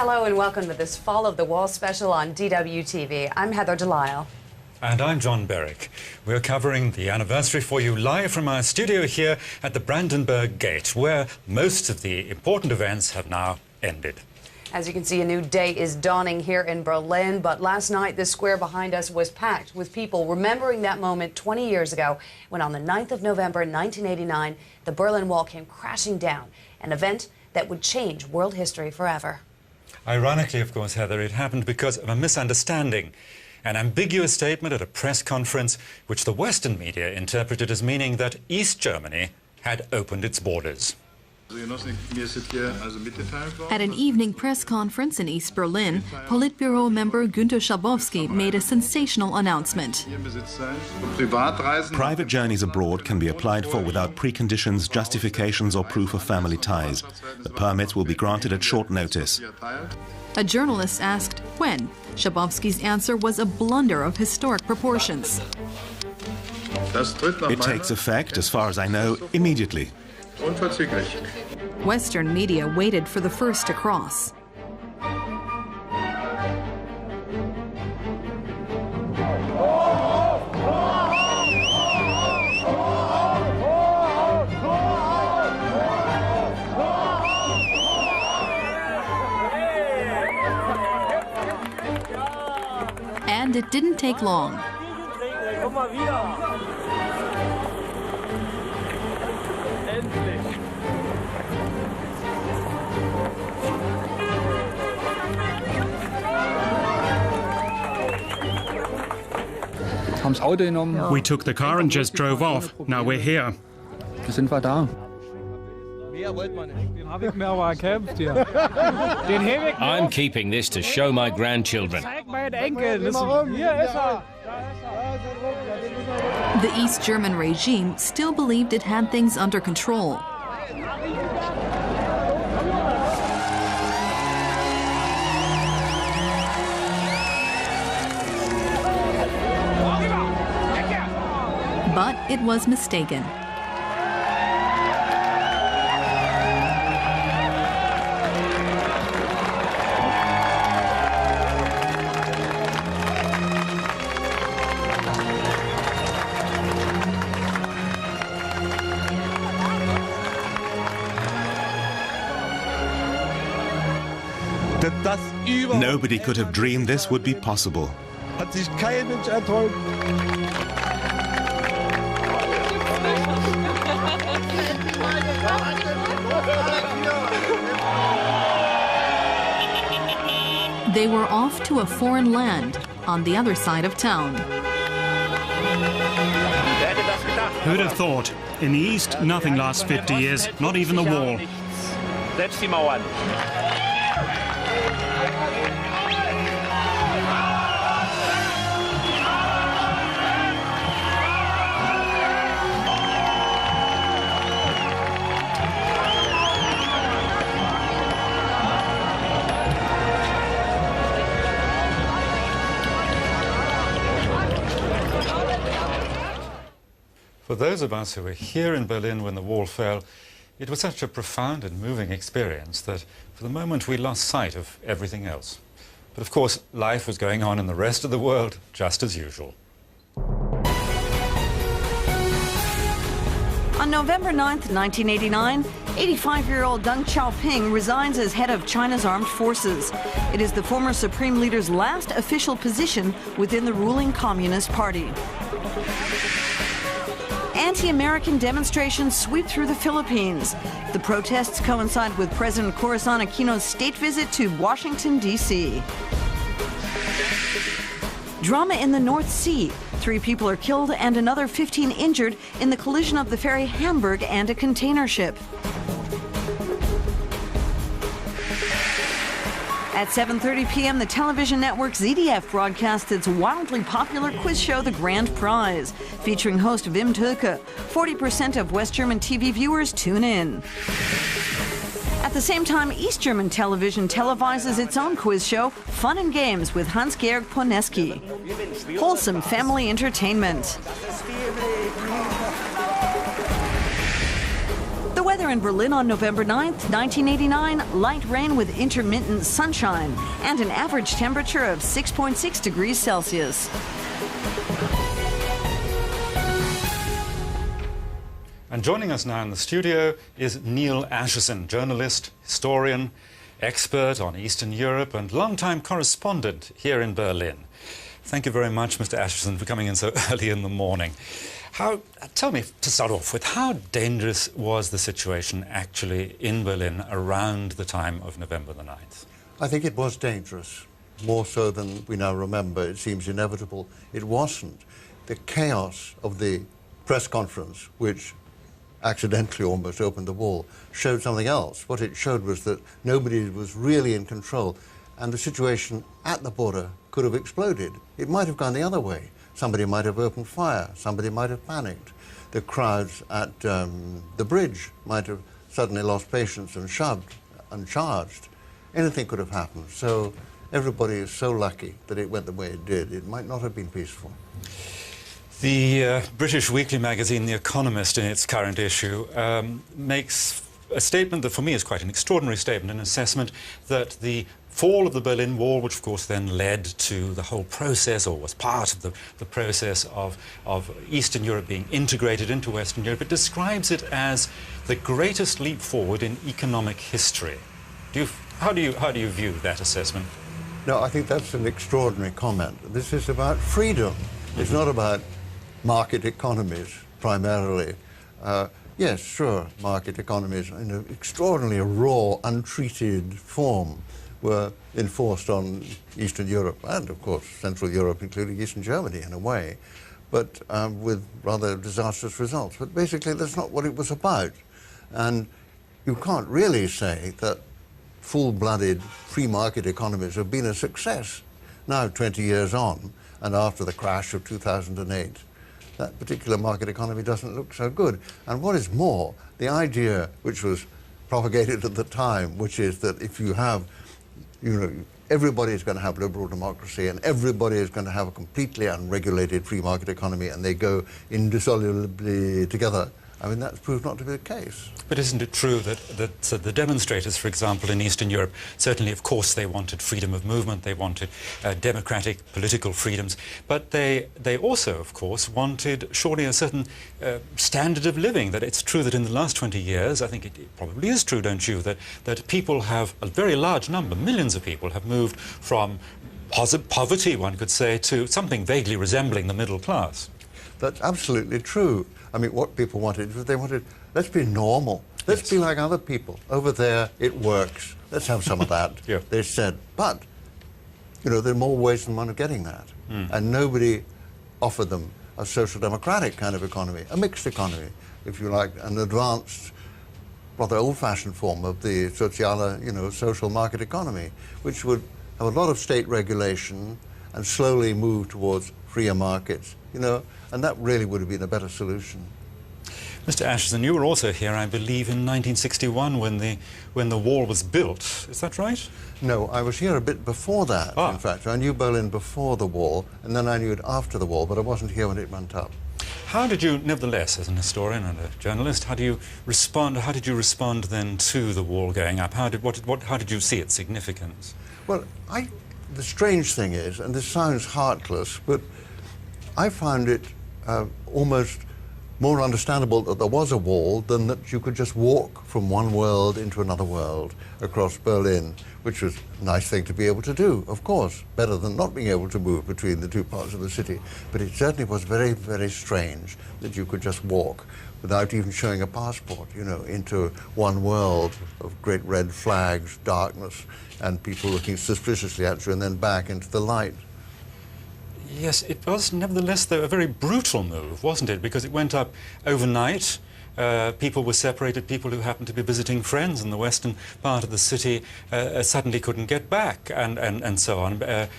Hello and welcome to this Fall of the Wall special on DW-TV. I'm Heather Delisle. And I'm John Berwick. We're covering the anniversary for you live from our studio here at the Brandenburg Gate, where most of the important events have now ended. As you can see, a new day is dawning here in Berlin, but last night the square behind us was packed with people remembering that moment 20 years ago when on the 9th of November 1989, the Berlin Wall came crashing down, an event that would change world history forever. Ironically, of course, Heather, it happened because of a misunderstanding, an ambiguous statement at a press conference which the Western media interpreted as meaning that East Germany had opened its borders. At an evening press conference in East Berlin, Politburo member Günter Schabowski made a sensational announcement. Private journeys abroad can be applied for without preconditions, justifications or proof of family ties. The permits will be granted at short notice. A journalist asked when. Schabowski's answer was a blunder of historic proportions. It takes effect, as far as I know, immediately. Western media waited for the first to cross. And it didn't take long. We took the car and just drove off. Now we're here. I'm keeping this to show my grandchildren. The East German regime still believed it had things under control. But it was mistaken. Nobody could have dreamed this would be possible. They were off to a foreign land on the other side of town. Who'd have thought? In the East, nothing lasts 50 years, not even the wall. For those of us who were here in Berlin when the wall fell, it was such a profound and moving experience that for the moment we lost sight of everything else. But of course, life was going on in the rest of the world just as usual. On November 9th, 1989, 85-year-old Deng Xiaoping resigns as head of China's armed forces. It is the former supreme leader's last official position within the ruling Communist Party. Anti-American demonstrations sweep through the Philippines. The protests coincide with President Corazon Aquino's state visit to Washington, D.C. Drama in the North Sea. 3 people are killed and another 15 injured in the collision of the ferry Hamburg and a container ship. At 7:30 p.m., the television network ZDF broadcasts its wildly popular quiz show, The Grand Prize, featuring host Wim Töke. 40% of West German TV viewers tune in. At the same time, East German television televises its own quiz show, Fun and Games with Hans-Georg Poneski. Wholesome family entertainment. The weather in Berlin on November 9th, 1989, light rain with intermittent sunshine and an average temperature of 6.6 degrees Celsius. And joining us now in the studio is Neil Acheson, journalist, historian, expert on Eastern Europe and long-time correspondent here in Berlin. Thank you very much, Mr. Acheson, for coming in so early in the morning. Tell me, to start off with, how dangerous was the situation actually in Berlin around the time of November the 9th? I think it was dangerous, more so than we now remember. It seems inevitable. It wasn't. The chaos of the press conference, which accidentally almost opened the wall, showed something else. What it showed was that nobody was really in control, and the situation at the border could have exploded. It might have gone the other way. Somebody might have opened fire. Somebody might have panicked. The crowds at the bridge might have suddenly lost patience and shoved and charged. Anything could have happened. So everybody is so lucky that it went the way it did. It might not have been peaceful. The British weekly magazine The Economist, in its current issue, makes a statement that for me is quite an extraordinary statement, an assessment that the fall of the Berlin Wall, which of course then led to the whole process, or was part of the process of Eastern Europe being integrated into Western Europe, it describes it as the greatest leap forward in economic history. How do you view that assessment? No, I think that's an extraordinary comment. This is about freedom. It's not about market economies, primarily. Yes, sure, market economies in an extraordinarily raw, untreated form were enforced on Eastern Europe and, of course, Central Europe, including Eastern Germany in a way, but with rather disastrous results. But basically, that's not what it was about. And you can't really say that full-blooded free market economies have been a success. Now, 20 years on, and after the crash of 2008, that particular market economy doesn't look so good. And what is more, the idea which was propagated at the time, which is that if you have, everybody is going to have liberal democracy and everybody is going to have a completely unregulated free market economy and they go indissolubly together, I mean, that's proved not to be the case. But isn't it true that the demonstrators, for example, in Eastern Europe, certainly, of course, they wanted freedom of movement, they wanted democratic political freedoms, but they also, of course, wanted surely a certain standard of living. That it's true that in the last 20 years, I think it probably is true, don't you, that people have, a very large number, millions of people have moved from poverty, one could say, to something vaguely resembling the middle class. That's absolutely true. I mean, what people wanted was they wanted, let's be normal. Let's be like other people. Over there, it works. Let's have some of that, Yeah. They said. But, there are more ways than one of getting that. And nobody offered them a social democratic kind of economy, a mixed economy, if you like, an advanced, rather old-fashioned form of the social market economy, which would have a lot of state regulation and slowly move towards freer markets, and that really would have been a better solution. Mr. Acheson, you were also here, I believe, in 1961 when the wall was built. Is that right? No, I was here a bit before that, in fact. I knew Berlin before the wall, and then I knew it after the wall, but I wasn't here when it went up. How did you, nevertheless, as an historian and a journalist, how did you respond then to the wall going up? How did you see its significance? Well, the strange thing is, and this sounds heartless, but I found it almost more understandable that there was a wall than that you could just walk from one world into another world across Berlin, which was a nice thing to be able to do, of course, better than not being able to move between the two parts of the city. But it certainly was very, very strange that you could just walk without even showing a passport, into one world of great red flags, darkness, and people looking suspiciously at you, and then back into the light. Yes, it was nevertheless, though, a very brutal move, wasn't it? Because it went up overnight. People were separated. People who happened to be visiting friends in the western part of the city suddenly couldn't get back, and so on. There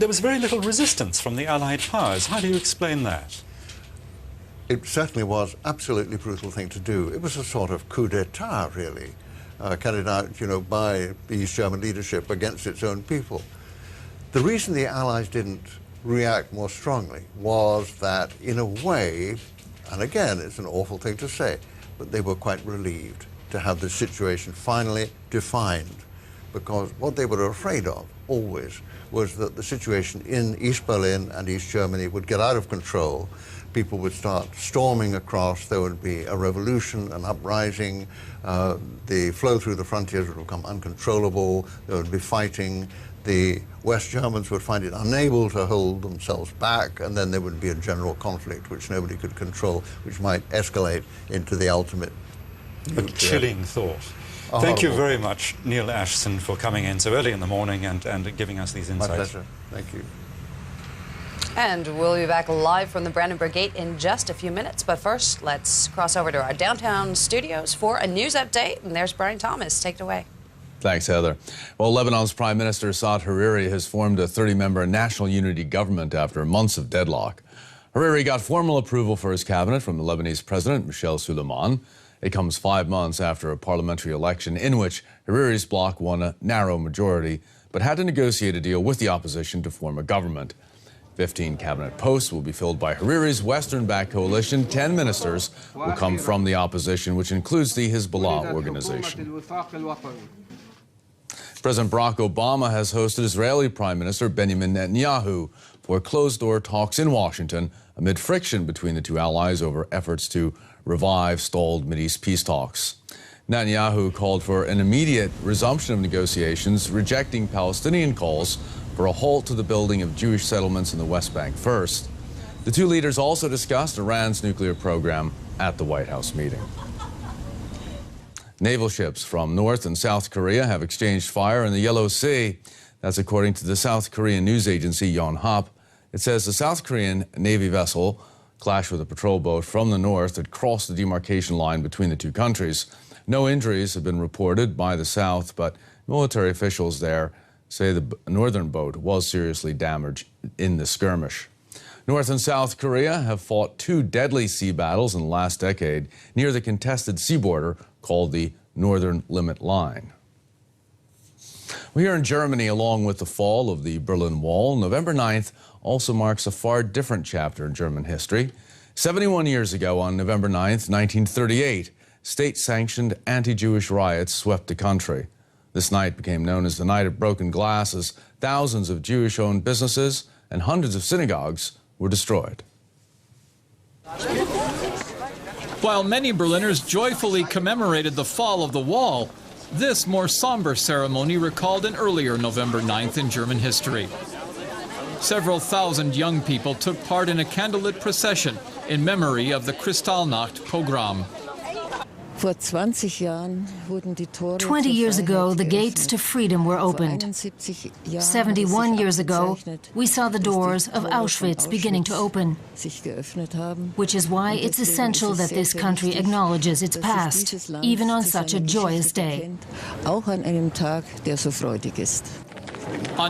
was very little resistance from the Allied powers. How do you explain that? It certainly was absolutely brutal thing to do. It was a sort of coup d'etat, really, carried out, by the East German leadership against its own people. The reason the Allies didn't react more strongly was that, in a way, and again, it's an awful thing to say, but they were quite relieved to have the situation finally defined, because what they were afraid of always was that the situation in East Berlin and East Germany would get out of control. People would start storming across, there would be a revolution, an uprising, the flow through the frontiers would become uncontrollable, there would be fighting, the West Germans would find it unable to hold themselves back, and then there would be a general conflict which nobody could control, which might escalate into the ultimate A chilling thought. Thank you very much, Neil Ashton, for coming in so early in the morning and giving us these insights. My pleasure. Thank you. And we'll be back live from the Brandenburg Gate in just a few minutes. But first, let's cross over to our downtown studios for a news update. And there's Brian Thomas. Take it away. Thanks, Heather. Well, Lebanon's Prime Minister Saad Hariri has formed a 30-member national unity government after months of deadlock. Hariri got formal approval for his cabinet from the Lebanese President, Michel Suleiman. It comes 5 months after a parliamentary election in which Hariri's bloc won a narrow majority, but had to negotiate a deal with the opposition to form a government. 15 cabinet posts will be filled by Hariri's Western-backed coalition. 10 ministers will come from the opposition, which includes the Hezbollah organization. President Barack Obama has hosted Israeli Prime Minister Benjamin Netanyahu for closed-door talks in Washington amid friction between the two allies over efforts to revive stalled Mideast peace talks. Netanyahu called for an immediate resumption of negotiations, rejecting Palestinian calls for a halt to the building of Jewish settlements in the West Bank first. The two leaders also discussed Iran's nuclear program at the White House meeting. Naval ships from North and South Korea have exchanged fire in the Yellow Sea. That's according to the South Korean news agency Yonhap. It says the South Korean Navy vessel clashed with a patrol boat from the north that crossed the demarcation line between the two countries. No injuries have been reported by the South, but military officials there say the northern boat was seriously damaged in the skirmish. North and South Korea have fought 2 deadly sea battles in the last decade near the contested sea border called the Northern Limit Line. Well, here in Germany, along with the fall of the Berlin Wall, November 9th also marks a far different chapter in German history. 71 years ago, on November 9th, 1938, state-sanctioned anti-Jewish riots swept the country. This night became known as the Night of Broken Glass, as thousands of Jewish-owned businesses and hundreds of synagogues were destroyed. While many Berliners joyfully commemorated the fall of the wall, this more somber ceremony recalled an earlier November 9th in German history. Several thousand young people took part in a candlelit procession in memory of the Kristallnacht pogrom. 20 years ago, the gates to freedom were opened. 71 years ago, we saw the doors of Auschwitz beginning to open, which is why it's essential that this country acknowledges its past, even on such a joyous day. On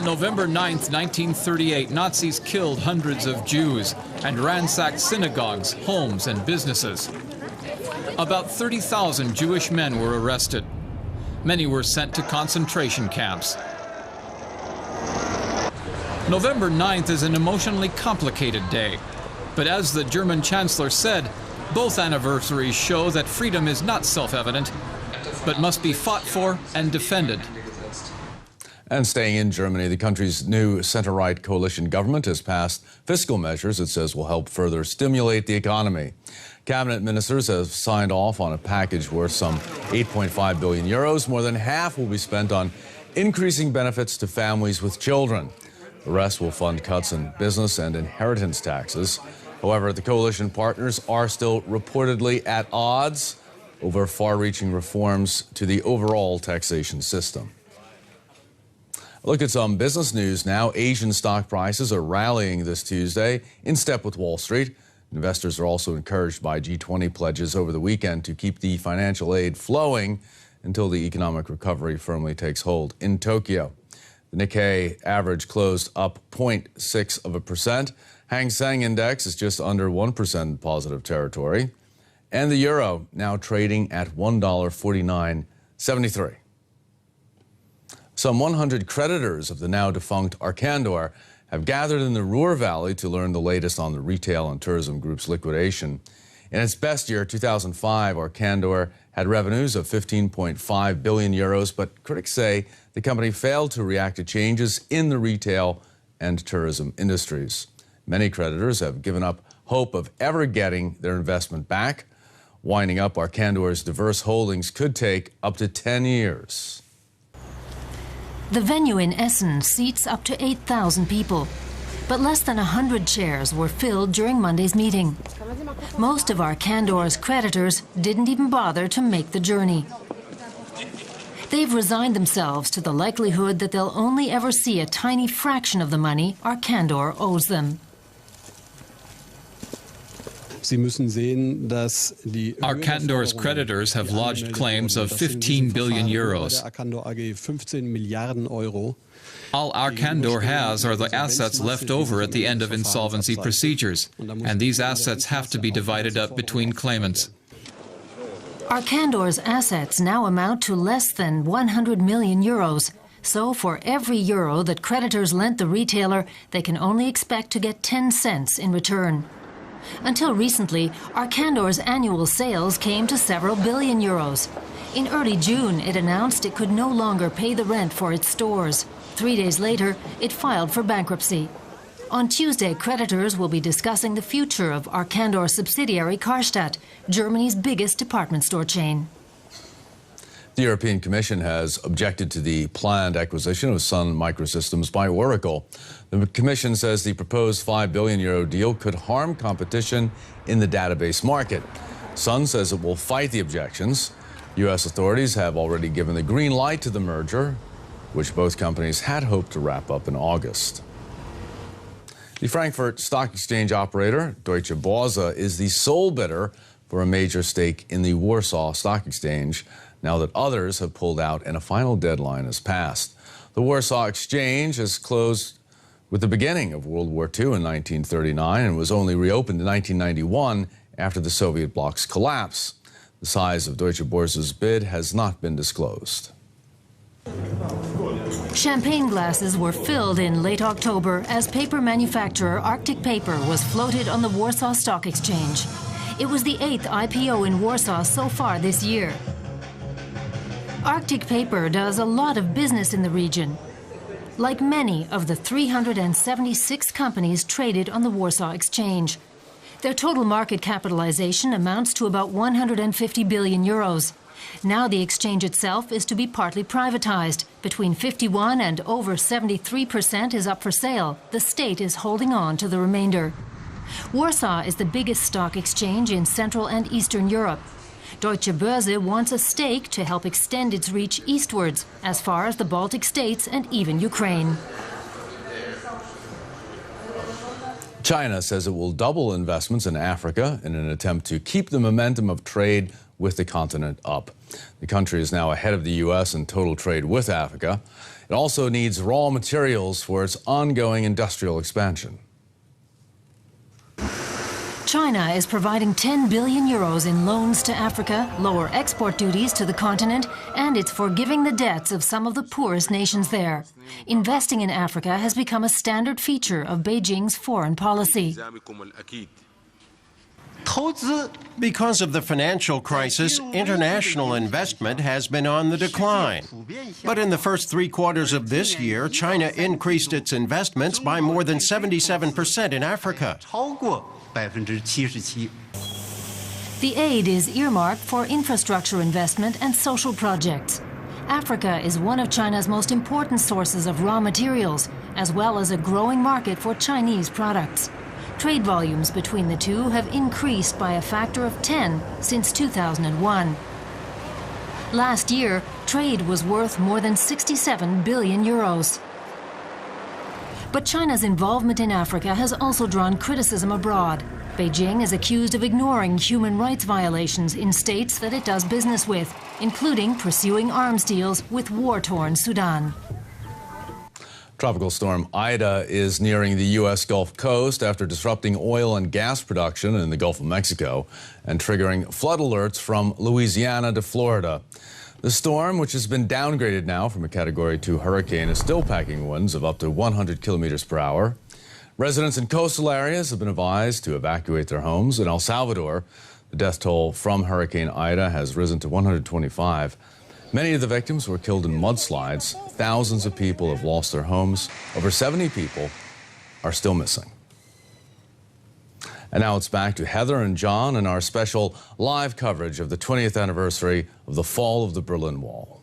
November 9th, 1938, Nazis killed hundreds of Jews and ransacked synagogues, homes, and businesses. About 30,000 Jewish men were arrested. Many were sent to concentration camps. November 9th is an emotionally complicated day. But as the German Chancellor said, both anniversaries show that freedom is not self-evident, but must be fought for and defended. And staying in Germany, the country's new center-right coalition government has passed fiscal measures it says will help further stimulate the economy. Cabinet ministers have signed off on a package worth some 8.5 billion euros. More than half will be spent on increasing benefits to families with children. The rest will fund cuts in business and inheritance taxes. However, the coalition partners are still reportedly at odds over far-reaching reforms to the overall taxation system. Look at some business news now. Asian stock prices are rallying this Tuesday in step with Wall Street. Investors are also encouraged by G20 pledges over the weekend to keep the financial aid flowing until the economic recovery firmly takes hold in Tokyo. The Nikkei average closed up 0.6%. Hang Seng Index is just under 1% in positive territory. And the euro now trading at $1.4973. Some 100 creditors of the now defunct Arcandor have gathered in the Ruhr Valley to learn the latest on the retail and tourism group's liquidation. In its best year, 2005, Arcandor had revenues of 15.5 billion euros, but critics say the company failed to react to changes in the retail and tourism industries. Many creditors have given up hope of ever getting their investment back. Winding up Arcandor's diverse holdings could take up to 10 years. The venue in Essen seats up to 8,000 people. But less than 100 chairs were filled during Monday's meeting. Most of Arcandor's creditors didn't even bother to make the journey. They've resigned themselves to the likelihood that they'll only ever see a tiny fraction of the money Arcandor owes them. Arcandor's creditors have lodged claims of 15 billion euros. All Arcandor has are the assets left over at the end of insolvency procedures, and these assets have to be divided up between claimants. Arcandor's assets now amount to less than 100 million euros. So for every euro that creditors lent the retailer, they can only expect to get 10 cents in return. Until recently, Arcandor's annual sales came to several billion euros. In early June, it announced it could no longer pay the rent for its stores. 3 days later, it filed for bankruptcy. On Tuesday, creditors will be discussing the future of Arcandor's subsidiary Karstadt, Germany's biggest department store chain. The European Commission has objected to the planned acquisition of Sun Microsystems by Oracle. The Commission says the proposed €5 billion deal could harm competition in the database market. Sun says it will fight the objections. U.S. authorities have already given the green light to the merger, which both companies had hoped to wrap up in August. The Frankfurt Stock Exchange operator, Deutsche Börse, is the sole bidder for a major stake in the Warsaw Stock Exchange, now that others have pulled out and a final deadline has passed. The Warsaw Exchange has closed with the beginning of World War II in 1939 and was only reopened in 1991 after the Soviet bloc's collapse. The size of Deutsche Börse's bid has not been disclosed. Champagne glasses were filled in late October as paper manufacturer Arctic Paper was floated on the Warsaw Stock Exchange. It was the 8th IPO in Warsaw so far this year. Arctic Paper does a lot of business in the region. Like many of the 376 companies traded on the Warsaw Exchange. Their total market capitalization amounts to about 150 billion euros. Now the exchange itself is to be partly privatized. Between 51 and over 73% is up for sale. The state is holding on to the remainder. Warsaw is the biggest stock exchange in Central and Eastern Europe. Deutsche Börse wants a stake to help extend its reach eastwards, as far as the Baltic states and even Ukraine. China says it will double investments in Africa in an attempt to keep the momentum of trade with the continent up. The country is now ahead of the U.S. in total trade with Africa. It also needs raw materials for its ongoing industrial expansion. China is providing 10 billion euros in loans to Africa, lower export duties to the continent, and it's forgiving the debts of some of the poorest nations there. Investing in Africa has become a standard feature of Beijing's foreign policy. Because of the financial crisis, international investment has been on the decline. But in the first 3 quarters of this year, China increased its investments by more than 77% in Africa. The aid is earmarked for infrastructure investment and social projects. Africa is one of China's most important sources of raw materials, as well as a growing market for Chinese products. Trade volumes between the two have increased by a factor of 10 since 2001. Last year, trade was worth more than 67 billion euros. But China's involvement in Africa has also drawn criticism abroad. Beijing is accused of ignoring human rights violations in states that it does business with, including pursuing arms deals with war-torn Sudan. Tropical storm Ida is nearing the U.S. Gulf Coast after disrupting oil and gas production in the Gulf of Mexico and triggering flood alerts from Louisiana to Florida. The storm, which has been downgraded now from a Category 2 hurricane, is still packing winds of up to 100 kilometers per hour. Residents in coastal areas have been advised to evacuate their homes. In El Salvador, The death toll from Hurricane Ida has risen to 125. Many of the victims were killed in mudslides. Thousands of people have lost their homes. Over 70 people are still missing. And now it's back to Heather and John in our special live coverage of the 20th anniversary of the fall of the Berlin Wall.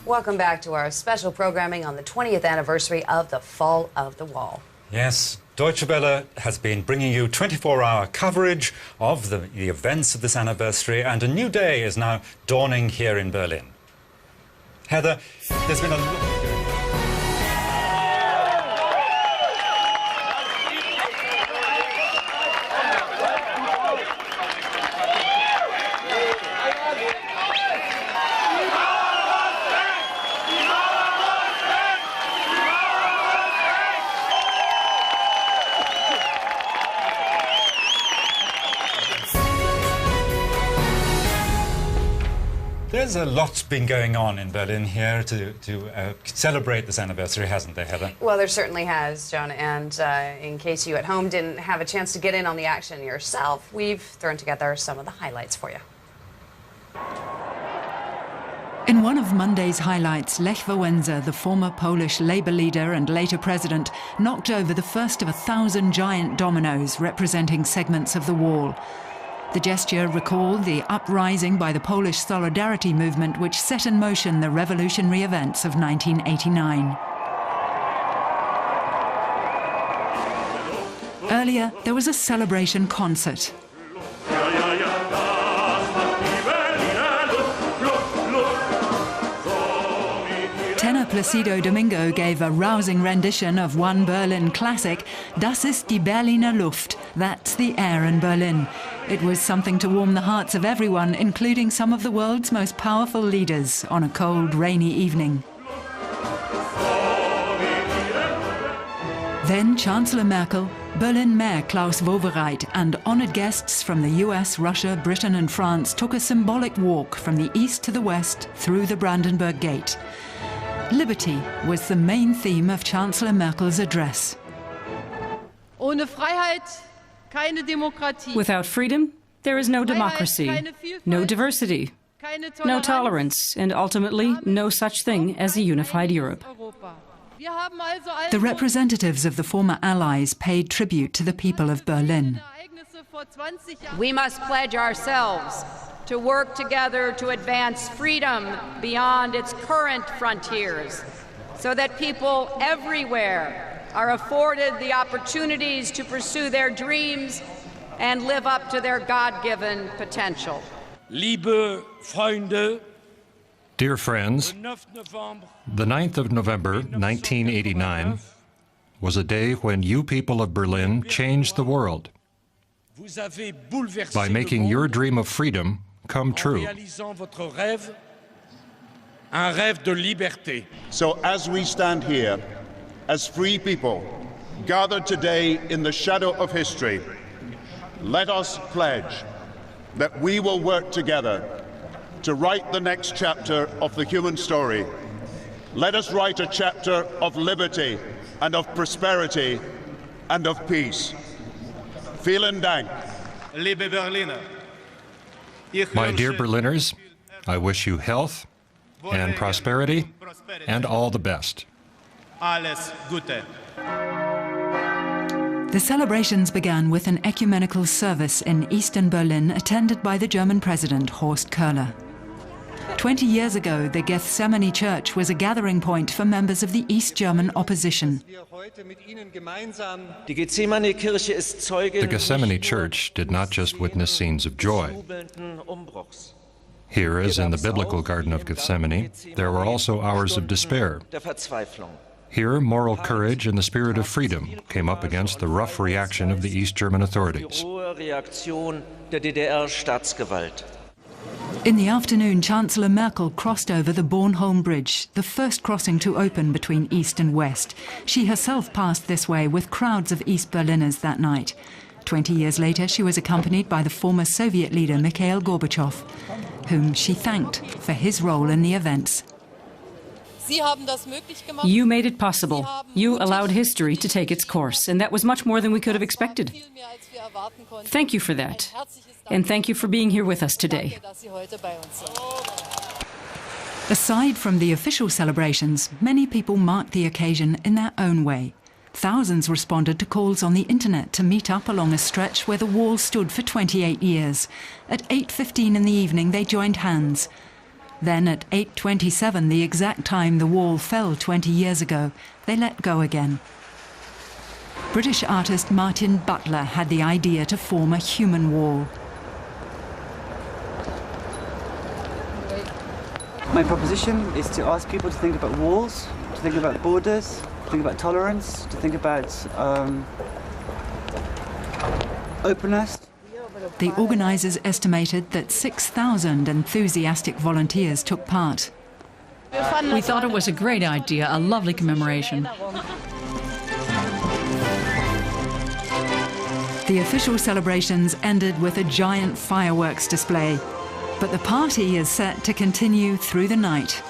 Welcome back to our special programming on the 20th anniversary of the fall of the wall. Yes, Deutsche Welle has been bringing you 24-hour coverage of the events of this anniversary, and a new day is now dawning here in Berlin. Heather, there's been a lot going on. There's a lot's been going on in Berlin here to celebrate this anniversary, hasn't there, Heather? Well, there certainly has, John, and in case you at home didn't have a chance to get in on the action yourself, we've thrown together some of the highlights for you. In one of Monday's highlights, Lech Wałęsa, the former Polish Labour leader and later president, knocked over the first of 1,000 giant dominoes representing segments of the wall. The gesture recalled the uprising by the Polish Solidarity movement, which set in motion the revolutionary events of 1989. Earlier, there was a celebration concert. Tenor Placido Domingo gave a rousing rendition of one Berlin classic, Das ist die Berliner Luft, that's the air in Berlin. It was something to warm the hearts of everyone, including some of the world's most powerful leaders, on a cold, rainy evening. Then Chancellor Merkel, Berlin Mayor Klaus Wowereit and honoured guests from the US, Russia, Britain and France took a symbolic walk from the east to the west through the Brandenburg Gate. Liberty was the main theme of Chancellor Merkel's address. Ohne Freiheit, keine Demokratie. Without freedom, there is no democracy, no diversity, no tolerance, and ultimately no such thing as a unified Europe. The representatives of the former Allies paid tribute to the people of Berlin. We must pledge ourselves to work together to advance freedom beyond its current frontiers, so that people everywhere are afforded the opportunities to pursue their dreams and live up to their God-given potential. Liebe Freunde, dear friends, the 9th of November, 1989, was a day when you people of Berlin changed the world by making your dream of freedom come true. So as we stand here, as free people, gathered today in the shadow of history, let us pledge that we will work together to write the next chapter of the human story. Let us write a chapter of liberty and of prosperity and of peace. Vielen Dank. Liebe Berliner. My dear Berliners, I wish you health and prosperity and all the best. Alles Gute. The celebrations began with an ecumenical service in eastern Berlin attended by the German President Horst Köhler. 20 years ago, the Gethsemane Church was a gathering point for members of the East German opposition. The Gethsemane Church did not just witness scenes of joy. Here, as in the biblical Garden of Gethsemane, there were also hours of despair. Here, moral courage and the spirit of freedom came up against the rough reaction of the East German authorities. In the afternoon, Chancellor Merkel crossed over the Bornholm Bridge, the first crossing to open between East and West. She herself passed this way with crowds of East Berliners that night. 20 years later, she was accompanied by the former Soviet leader Mikhail Gorbachev, whom she thanked for his role in the events. You made it possible. You allowed history to take its course, and that was much more than we could have expected. Thank you for that, and thank you for being here with us today. Aside from the official celebrations, many people marked the occasion in their own way. Thousands responded to calls on the internet to meet up along a stretch where the wall stood for 28 years. At 8:15 in the evening, they joined hands. Then at 8:27, the exact time the wall fell 20 years ago, they let go again. British artist Martin Butler had the idea to form a human wall. My proposition is to ask people to think about walls, to think about borders, to think about tolerance, to think about openness. The organisers estimated that 6,000 enthusiastic volunteers took part. We thought it was a great idea, a lovely commemoration. The official celebrations ended with a giant fireworks display, but the party is set to continue through the night.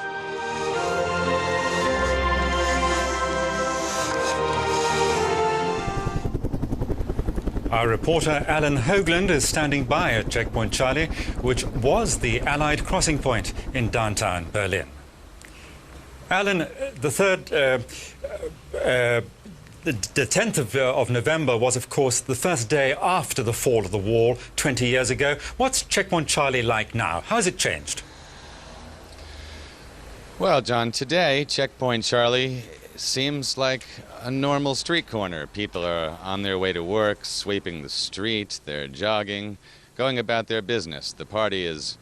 Our reporter Alan Hoagland is standing by at Checkpoint Charlie, which was the Allied crossing point in downtown Berlin. Alan, the 10th of November was, of course, the first day after the fall of the wall 20 years ago. What's Checkpoint Charlie like now? How has it changed? Well, John, today Checkpoint Charlie seems like a normal street corner. People are on their way to work, sweeping the street, they're jogging, going about their business. The party is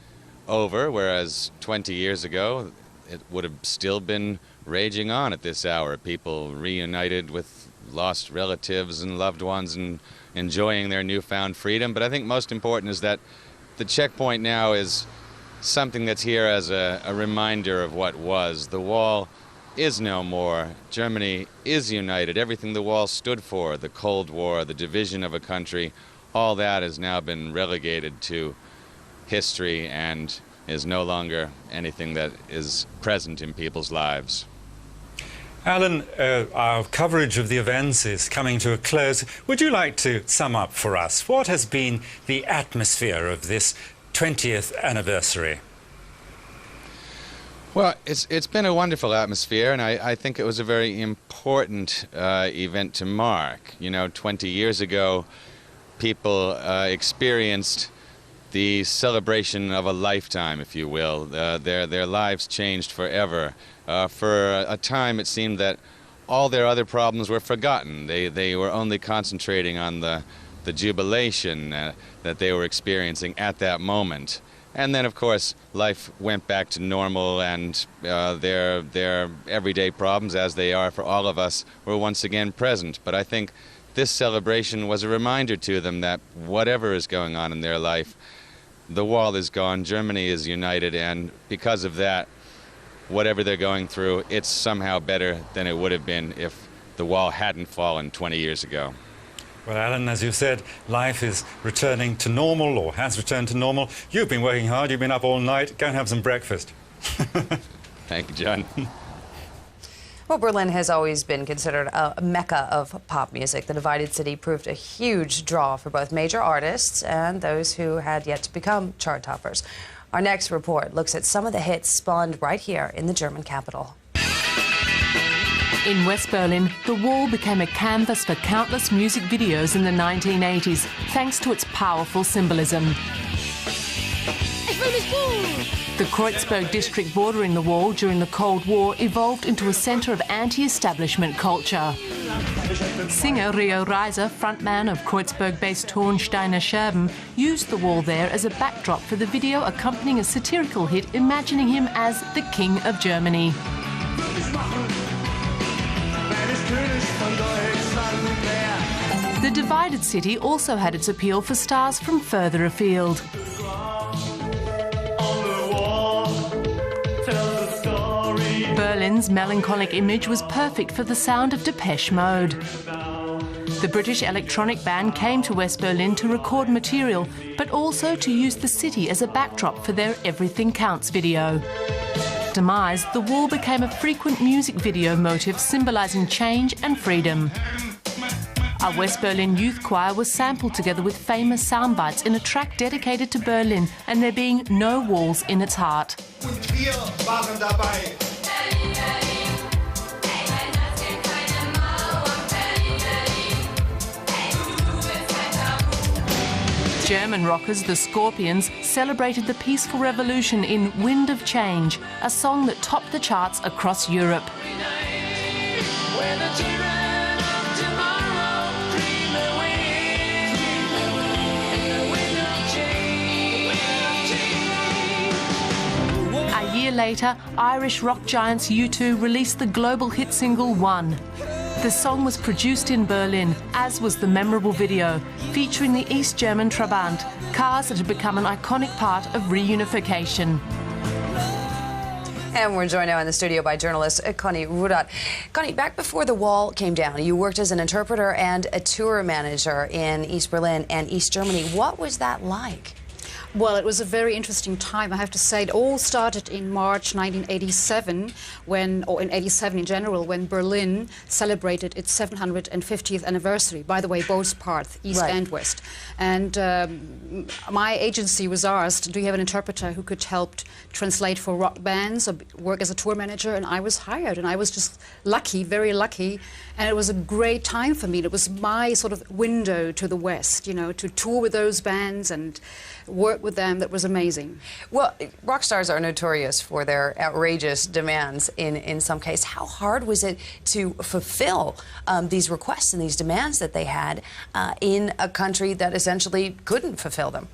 over, whereas 20 years ago it would have still been raging on at this hour. People reunited with lost relatives and loved ones and enjoying their newfound freedom. But I think most important is that the checkpoint now is something that's here as a reminder of what was. The wall is no more. Germany is united. Everything the wall stood for, the Cold War, the division of a country, all that has now been relegated to history and is no longer anything that is present in people's lives. Alan, our coverage of the events is coming to a close. Would you like to sum up for us what has been the atmosphere of this 20th anniversary? Well, it's been a wonderful atmosphere, and I think it was a very important event to mark. You know, 20 years ago, people experienced the celebration of a lifetime, if you will. Their lives changed forever. For a time, it seemed that all their other problems were forgotten. They were only concentrating on the jubilation that they were experiencing at that moment. And then, of course, life went back to normal, and their everyday problems, as they are for all of us, were once again present. But I think this celebration was a reminder to them that whatever is going on in their life, the wall is gone, Germany is united, and because of that, whatever they're going through, it's somehow better than it would have been if the wall hadn't fallen 20 years ago. Well, Alan, as you said, life is returning to normal, or has returned to normal. You've been working hard, you've been up all night. Go and have some breakfast. Thank you, John. Well, Berlin has always been considered a mecca of pop music. The divided city proved a huge draw for both major artists and those who had yet to become chart toppers. Our next report looks at some of the hits spawned right here in the German capital. In West Berlin, the wall became a canvas for countless music videos in the 1980s, thanks to its powerful symbolism. The Kreuzberg district bordering the wall during the Cold War evolved into a centre of anti-establishment culture. Singer Rio Reiser, frontman of Kreuzberg-based Tornsteiner Scherben, used the wall there as a backdrop for the video accompanying a satirical hit imagining him as the King of Germany. The divided city also had its appeal for stars from further afield. Berlin's melancholic image was perfect for the sound of Depeche Mode. The British electronic band came to West Berlin to record material, but also to use the city as a backdrop for their Everything Counts video. Demise, the wall became a frequent music video motif symbolising change and freedom. A West Berlin youth choir was sampled together with famous soundbites in a track dedicated to Berlin and there being no walls in its heart. German rockers, the Scorpions, celebrated the peaceful revolution in Wind of Change, a song that topped the charts across Europe. A year later, Irish rock giants U2 released the global hit single One. The song was produced in Berlin, as was the memorable video, featuring the East German Trabant, cars that had become an iconic part of reunification. And we're joined now in the studio by journalist Connie Rudat. Connie, back before the wall came down, you worked as an interpreter and a tour manager in East Berlin and East Germany. What was that like? Well, it was a very interesting time, I have to say. It all started in March 1987, or in 87 in general, when Berlin celebrated its 750th anniversary. By the way, both parts, East and West. And my agency was asked, do you have an interpreter who could help translate for rock bands or work as a tour manager? And I was hired, and I was just lucky, very lucky. And it was a great time for me. It was my sort of window to the West, you know, to tour with those bands and work with them. That was amazing. Well, rock stars are notorious for their outrageous demands in some case. How hard was it to fulfill these requests and these demands that they had in a country that essentially couldn't fulfill them?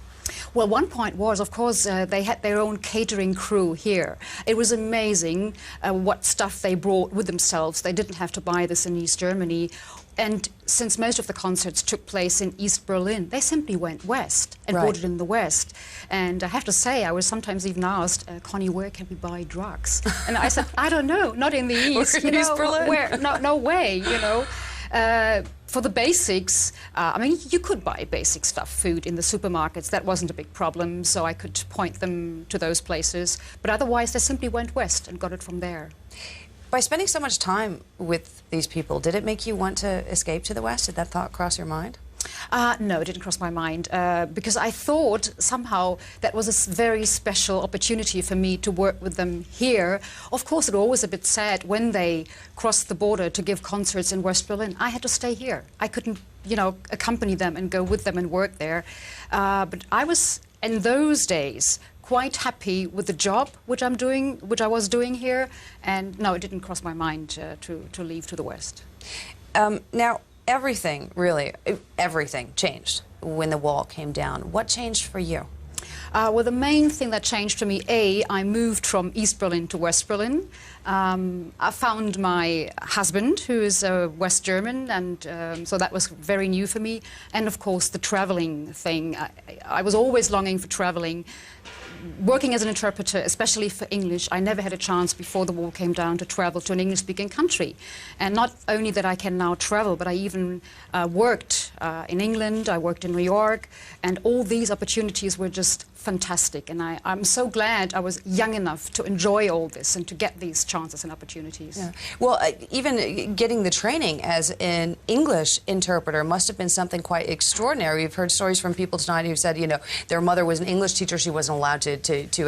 Well, one point was, of course, they had their own catering crew here. It was amazing what stuff they brought with themselves. They didn't have to buy this in East Germany. And since most of the concerts took place in East Berlin, they simply went west and bought it in the West. And I have to say, I was sometimes even asked, Connie, where can we buy drugs? And I said, I don't know, not in the East. East Berlin? Where? No way, you know. For the basics, I mean, you could buy basic stuff, food in the supermarkets. That wasn't a big problem, so I could point them to those places. But otherwise, they simply went west and got it from there. By spending so much time with these people, did it make you want to escape to the West? Did that thought cross your mind? No, it didn't cross my mind, because I thought somehow that was a very special opportunity for me to work with them here. Of course, it was always a bit sad when they crossed the border to give concerts in West Berlin. I had to stay here. I couldn't, you know, accompany them and go with them and work there. But I was, in those days, quite happy with the job which I was doing here, and no, it didn't cross my mind to leave to the West. Now, everything changed when the wall came down. What changed for you? Well, the main thing that changed for me, I moved from East Berlin to West Berlin. I found my husband, who is West German, and so that was very new for me. And of course, the traveling thing. I was always longing for traveling. Working as an interpreter, especially for English, I never had a chance before the wall came down to travel to an English-speaking country. And not only that I can now travel, but I even worked in England, I worked in New York, and all these opportunities were just fantastic. And I'm so glad I was young enough to enjoy all this and to get these chances and opportunities. Yeah. Well, even getting the training as an English interpreter must have been something quite extraordinary. We've heard stories from people tonight who said, you know, their mother was an English teacher. She wasn't allowed to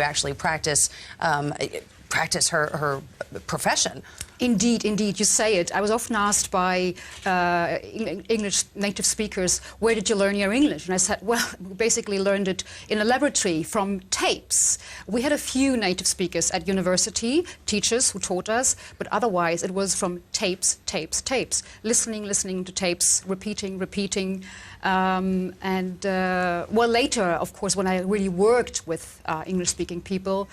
actually practice her profession. Indeed, indeed, you say it. I was often asked by English native speakers, where did you learn your English? And I said, well, we basically learned it in a laboratory from tapes. We had a few native speakers at university, teachers who taught us, but otherwise it was from tapes, tapes, tapes. Listening to tapes, repeating. Well, later, of course, when I really worked with English-speaking people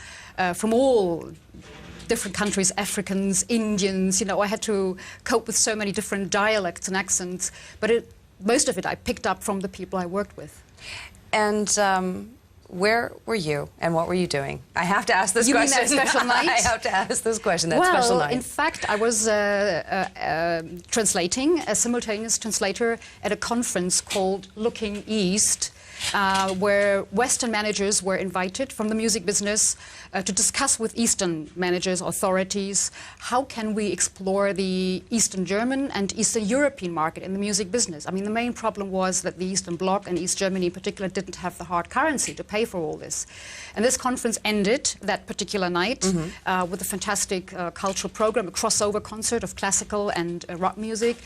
from all different countries, Africans, Indians, you know, I had to cope with so many different dialects and accents, but most of it I picked up from the people I worked with. And where were you and what were you doing? I have to ask this You mean question. that special night? I have to ask this question, that special night. In fact, I was translating, a simultaneous translator at a conference called Looking East, where Western managers were invited from the music business to discuss with Eastern managers, authorities, how can we explore the Eastern German and Eastern European market in the music business. I mean, the main problem was that the Eastern Bloc and East Germany in particular didn't have the hard currency to pay for all this. And this conference ended that particular night with a fantastic cultural program, a crossover concert of classical and rock music.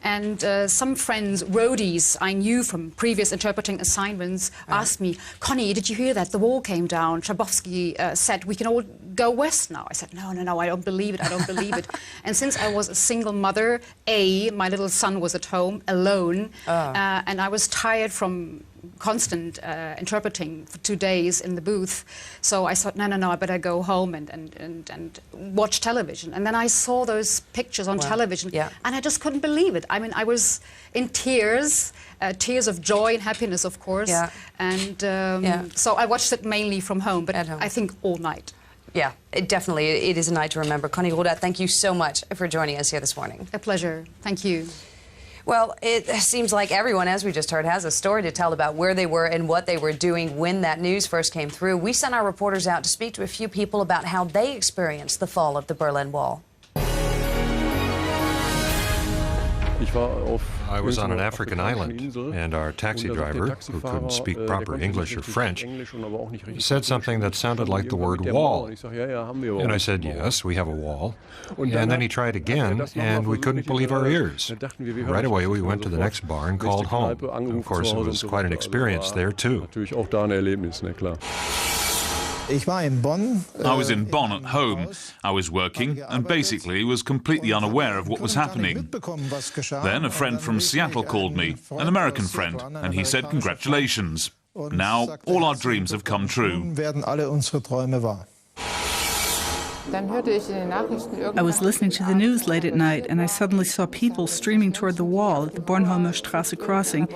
And some friends, roadies I knew from previous interpreting assignments, asked me, Connie, did you hear that? The wall came down. Chabovsky said, we can all go west now. I said, no, I don't believe it, I don't believe it. And since I was a single mother, my little son was at home alone, and I was tired from constant interpreting for 2 days in the booth. So I thought, no, I better go home and watch television. And then I saw those pictures on television, and I just couldn't believe it. I mean, I was in tears, tears of joy and happiness, of course. And so I watched it mainly from home, but I think all night. Yeah, it is a night to remember. Connie Rodat, thank you so much for joining us here this morning. A pleasure. Thank you. Well, it seems like everyone, as we just heard, has a story to tell about where they were and what they were doing when that news first came through. We sent our reporters out to speak to a few people about how they experienced the fall of the Berlin Wall. I was on an African island, and our taxi driver, who couldn't speak proper English or French, said something that sounded like the word wall. And I said, yes, we have a wall. And then he tried again, and we couldn't believe our ears. Right away, we went to the next bar and called home. Of course, it was quite an experience there, too. I was in Bonn at home. I was working and basically was completely unaware of what was happening. Then a friend from Seattle called me, an American friend, and he said congratulations. Now all our dreams have come true. I was listening to the news late at night, and I suddenly saw people streaming toward the wall at the Bornholmer Straße crossing,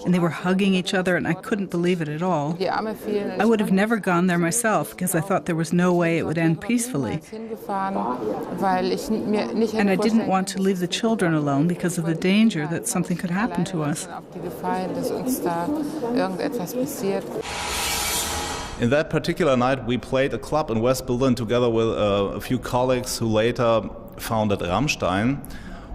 and they were hugging each other, and I couldn't believe it at all. I would have never gone there myself, because I thought there was no way it would end peacefully. And I didn't want to leave the children alone because of the danger that something could happen to us. In that particular night, we played a club in West Berlin together with a few colleagues who later founded Rammstein.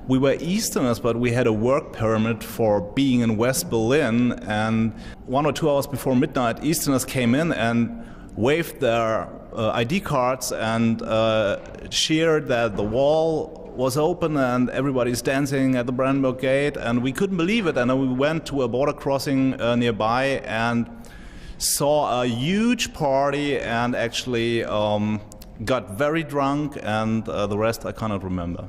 We were Easterners, but we had a work permit for being in West Berlin, and 1 or 2 hours before midnight, Easterners came in and waved their ID cards and cheered that the wall was open and everybody's dancing at the Brandenburg Gate, and we couldn't believe it. And then we went to a border crossing nearby and saw a huge party and actually got very drunk, and the rest I cannot remember.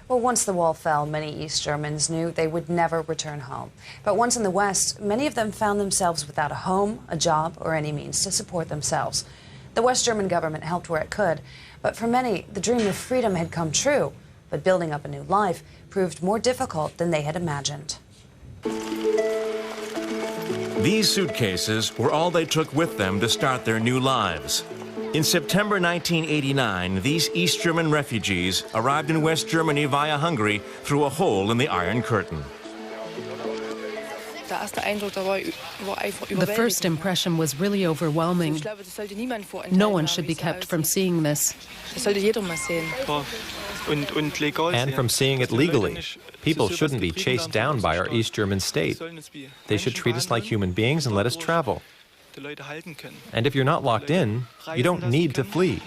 Well, once the wall fell, many East Germans knew they would never return home. But once in the West, many of them found themselves without a home, a job, or any means to support themselves. The West German government helped where it could, but for many, the dream of freedom had come true. But building up a new life proved more difficult than they had imagined. These suitcases were all they took with them to start their new lives. In September 1989, these East German refugees arrived in West Germany via Hungary through a hole in the Iron Curtain. The first impression was really overwhelming. No one should be kept from seeing this. And from seeing it legally. People shouldn't be chased down by our East German state. They should treat us like human beings and let us travel. And if you're not locked in, you don't need to flee.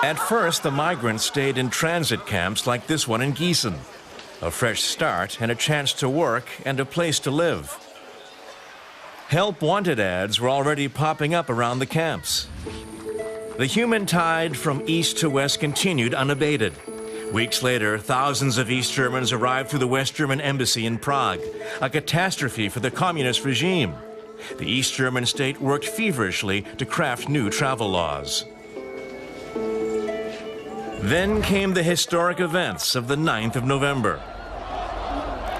At first, the migrants stayed in transit camps like this one in Gießen. A fresh start and a chance to work and a place to live. Help wanted ads were already popping up around the camps. The human tide from east to west continued unabated. Weeks later, thousands of East Germans arrived through the West German embassy in Prague, a catastrophe for the communist regime. The East German state worked feverishly to craft new travel laws. Then came the historic events of the 9th of November.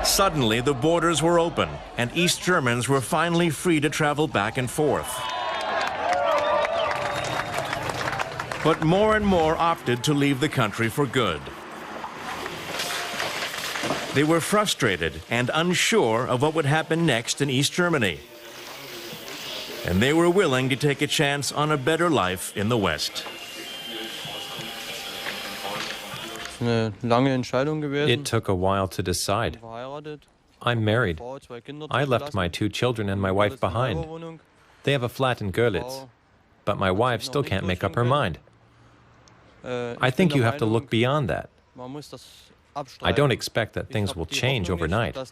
Suddenly, the borders were open, and East Germans were finally free to travel back and forth. But more and more opted to leave the country for good. They were frustrated and unsure of what would happen next in East Germany. And they were willing to take a chance on a better life in the West. It took a while to decide. I'm married. I left my 2 children and my wife behind. They have a flat in Görlitz, but my wife still can't make up her mind. I think you have to look beyond that. I don't expect that things will change overnight. In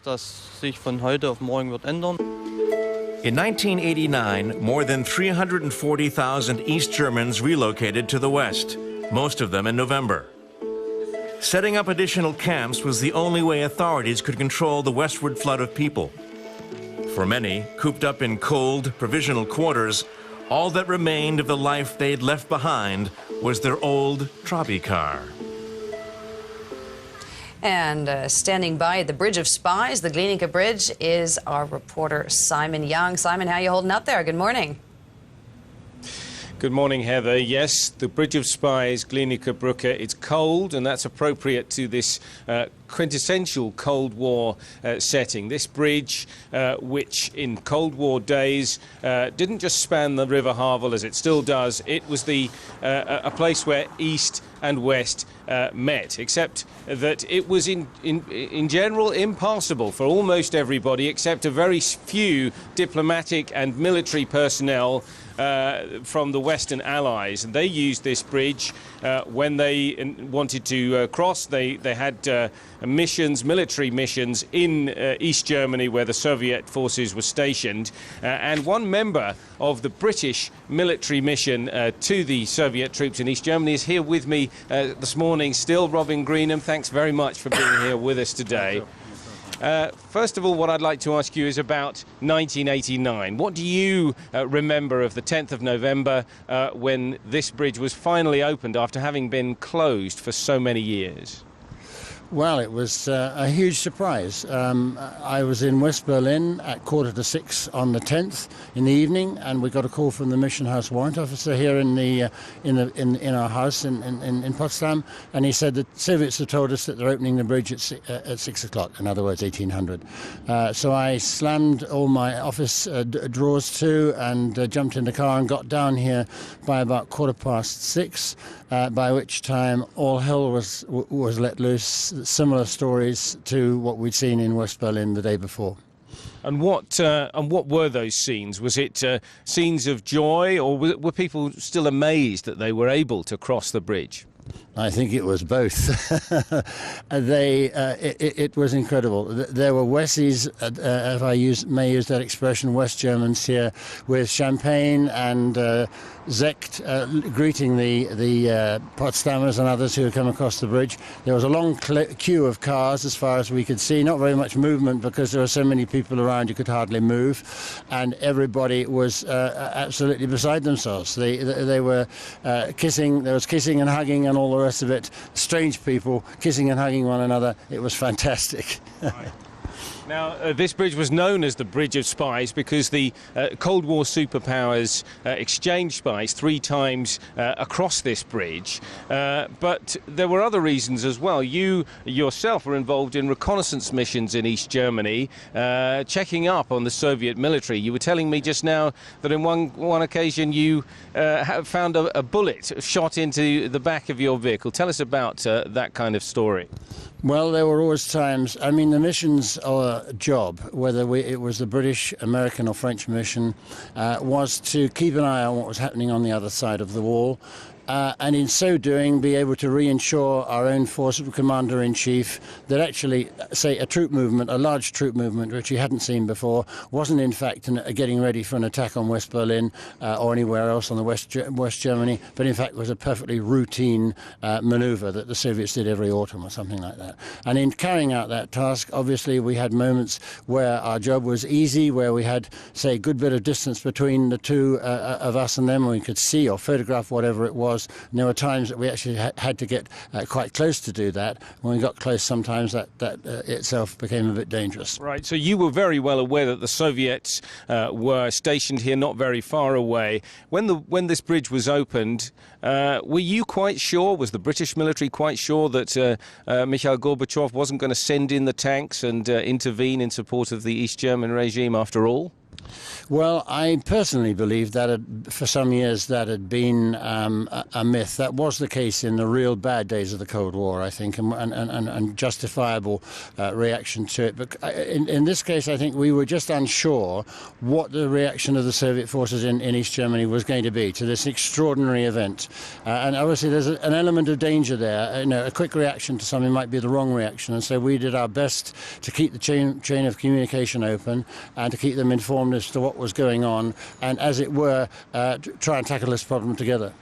1989, more than 340,000 East Germans relocated to the West, most of them in November. Setting up additional camps was the only way authorities could control the westward flood of people. For many, cooped up in cold, provisional quarters, all that remained of the life they'd left behind was their old Trabi car. And standing by at the Bridge of Spies, the Glienicke Bridge, is our reporter Simon Young. Simon, how are you holding up there? Good morning. Good morning, Heather. Yes, the Bridge of Spies, Glienicke Brücke. It's cold, and that's appropriate to this quintessential Cold War setting. This bridge, which in Cold War days didn't just span the River Havel as it still does, it was a place where East and West met, except that it was in general impassable for almost everybody except a very few diplomatic and military personnel from the Western Allies, and they used this bridge when they wanted to cross. They had missions, military missions in East Germany where the Soviet forces were stationed, and one member of the British military mission to the Soviet troops in East Germany is here with me this morning still. Robin Greenham, thanks very much for being here with us today. First of all, what I'd like to ask you is about 1989. What do you remember of the 10th of November when this bridge was finally opened after having been closed for so many years? Well, it was a huge surprise. I was in West Berlin at 5:45 on the 10th in the evening, and we got a call from the Mission House warrant officer here in our house in Potsdam, and he said that Soviets had told us that they're opening the bridge at 6 o'clock, in other words, 1800. So I slammed all my office drawers to and jumped in the car and got down here by about 6:15. By which time all hell was let loose. Similar stories to what we'd seen in West Berlin the day before. And what were those scenes? Was it scenes of joy, or were people still amazed that they were able to cross the bridge? I think it was both. It was incredible. There were Westies, if I may use that expression, West Germans here, with champagne and Sekt greeting the Potsdamers and others who had come across the bridge. There was a long queue of cars as far as we could see, not very much movement because there were so many people around you could hardly move, and everybody was absolutely beside themselves. They were kissing, there was kissing and hugging and all the rest of it. Strange people kissing and hugging one another. It was fantastic. Right. Now, this bridge was known as the Bridge of Spies because the Cold War superpowers exchanged spies 3 times across this bridge. But there were other reasons as well. You yourself were involved in reconnaissance missions in East Germany, checking up on the Soviet military. You were telling me just now that in one occasion you found a bullet shot into the back of your vehicle. Tell us about that kind of story. Well, there were always times, I mean, the mission's job, whether it was the British, American or French mission, was to keep an eye on what was happening on the other side of the wall. And in so doing, be able to reinsure our own force commander-in-chief that actually, say, a troop movement, a large troop movement, which he hadn't seen before, wasn't in fact getting ready for an attack on West Berlin or anywhere else on the West Germany, but in fact was a perfectly routine maneuver that the Soviets did every autumn or something like that. And in carrying out that task, obviously we had moments where our job was easy, where we had, say, a good bit of distance between the two of us and them, and we could see or photograph whatever it was was. And there were times that we actually had to get quite close to do that. When we got close, sometimes that itself became a bit dangerous. Right, so you were very well aware that the Soviets were stationed here not very far away. When this bridge was opened, were you quite sure, was the British military quite sure that Mikhail Gorbachev wasn't going to send in the tanks and intervene in support of the East German regime after all? Well, I personally believe that for some years that had been a myth. That was the case in the real bad days of the Cold War, I think, and justifiable reaction to it. But in this case, I think we were just unsure what the reaction of the Soviet forces in East Germany was going to be to this extraordinary event. And obviously there's an element of danger there. You know, a quick reaction to something might be the wrong reaction. And so we did our best to keep the chain of communication open and to keep them informed as to what was going on, and as it were, try and tackle this problem together.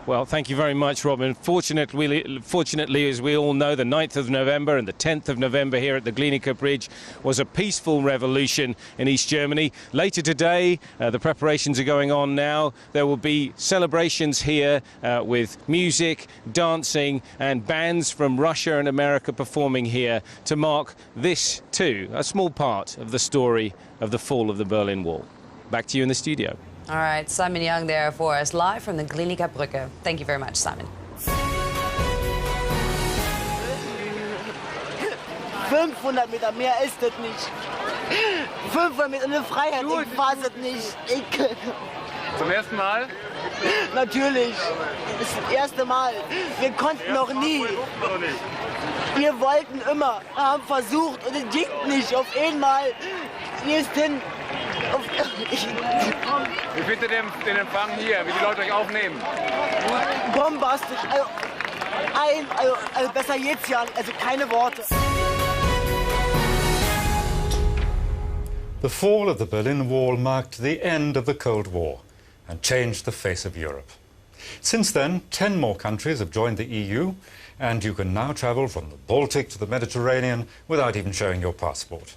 Well, thank you very much, Robin. Fortunately, as we all know, the 9th of November and the 10th of November here at the Glienicke Bridge was a peaceful revolution in East Germany. Later today, the preparations are going on now. There will be celebrations here with music, dancing and bands from Russia and America performing here to mark this too, a small part of the story of the fall of the Berlin Wall. Back to you in the studio. All right, Simon Young there for us, live from the Glienicke Brücke. Thank you very much, Simon. 500 Meter, mehr ist das nicht. 500 Meter eine Freiheit, ich weiß es nicht. Zum ersten Mal? Natürlich, das ist das erste Mal. Wir konnten noch nie. Wir wollten immer, haben versucht und es ging nicht. Auf einmal, wir sind hin. Wie findet ihr den Empfang hier, wie die Leute euch aufnehmen? Bombastisch, also besser geht's ja, also keine Worte. The fall of the Berlin Wall marked the end of the Cold War and changed the face of Europe. Since then, 10 more countries have joined the EU, and you can now travel from the Baltic to the Mediterranean without even showing your passport.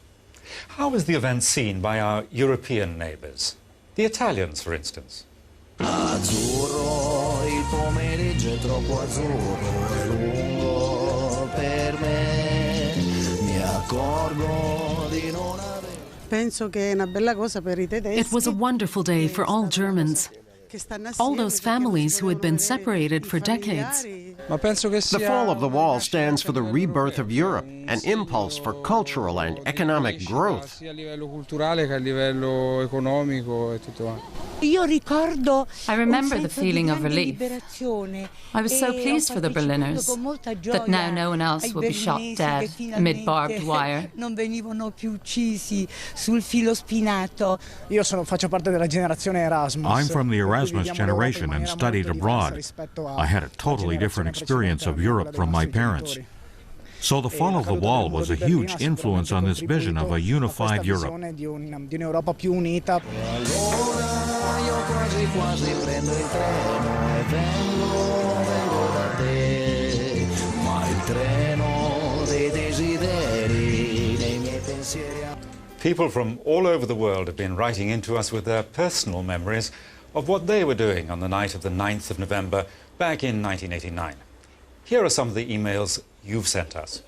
How is the event seen by our European neighbours? The Italians, for instance. Azzurro, il pomeriggio è troppo azzurro, è lungo per me, mi accorgo di non avere. Penso che è una bella cosa per I tedeschi. It was a wonderful day for all Germans. All those families who had been separated for decades. The fall of the wall stands for the rebirth of Europe, an impulse for cultural and economic growth. I remember the feeling of relief. I was so pleased for the Berliners that now no one else would be shot dead amid barbed wire. I'm from the Erasmus generation and studied abroad. I had a totally different experience of Europe from my parents. So the fall of the wall was a huge influence on this vision of a unified Europe. People from all over the world have been writing into us with their personal memories of what they were doing on the night of the 9th of November back in 1989. Here are some of the emails you've sent us.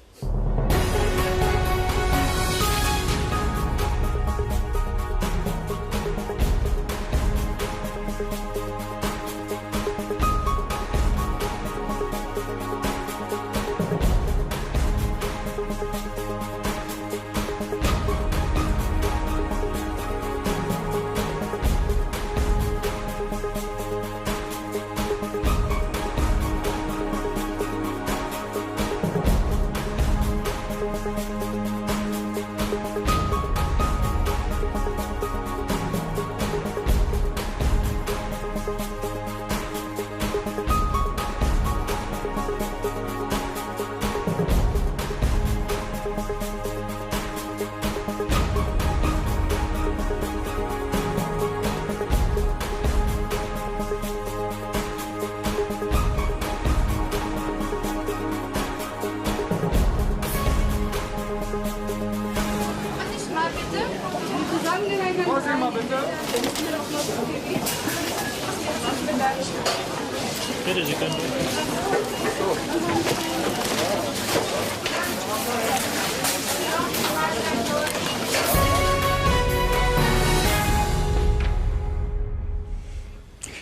Bitte, Sie können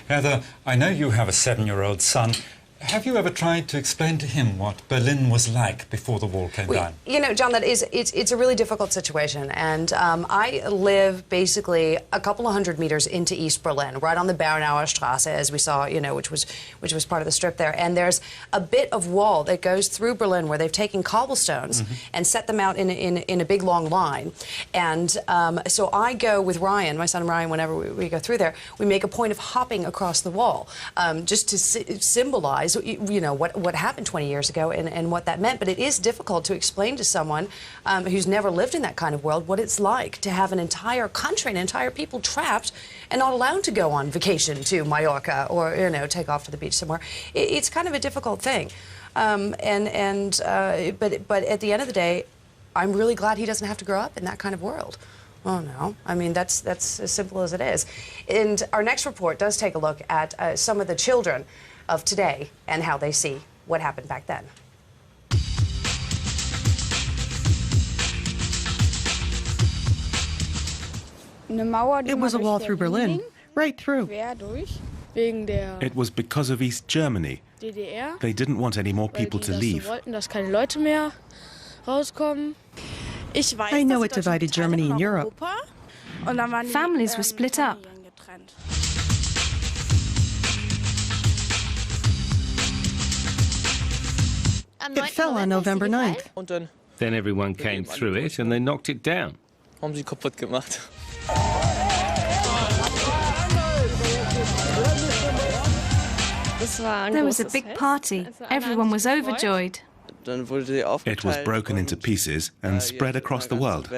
Heather, I know you have a 7-year-old son. Have you ever tried to explain to him what Berlin was like before the wall came down? You know, John, it's a really difficult situation, and I live basically a couple of hundred meters into East Berlin, right on the Bernauer Straße, as we saw, you know, which was part of the strip there. And there's a bit of wall that goes through Berlin where they've taken cobblestones and set them out in a big long line. And so I go with Ryan, my son Ryan, whenever we go through there, we make a point of hopping across the wall, just to symbolize, you know, what happened 20 years ago and what that meant. But it is difficult to explain to someone who's never lived in that kind of world what it's like to have an entire country and entire people trapped and not allowed to go on vacation to Mallorca or, you know, take off to the beach somewhere. It's kind of a difficult thing. But at the end of the day, I'm really glad he doesn't have to grow up in that kind of world. Oh, no. I mean, that's as simple as it is. And our next report does take a look at some of the children of today and how they see what happened back then. It was a wall through Berlin, right through. It was because of East Germany. They didn't want any more people to leave. I know it divided Germany and Europe. Families were split up. It fell on November 9th. Then everyone came through it and they knocked it down. There was a big party. Everyone was overjoyed. It was broken into pieces and spread across the world.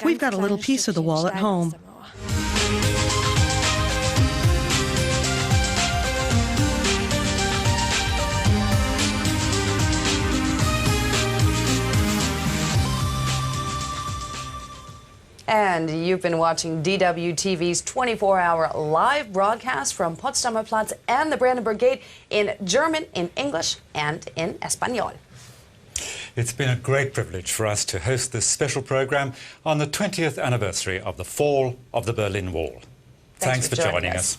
We've got a little piece of the wall at home. And you've been watching DW TV's 24-hour live broadcast from Potsdamer Platz and the Brandenburg Gate in German, in English, and in Espanol. It's been a great privilege for us to host this special program on the 20th anniversary of the fall of the Berlin Wall. Thanks for joining us.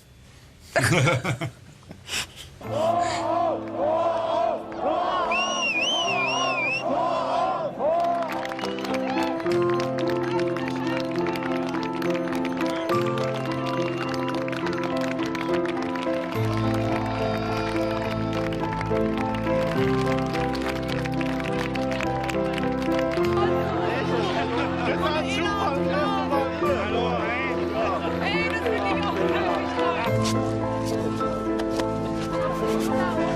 Hey, das will ich auch.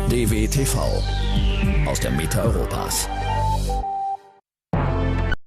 DWTV aus der Mitte Europas.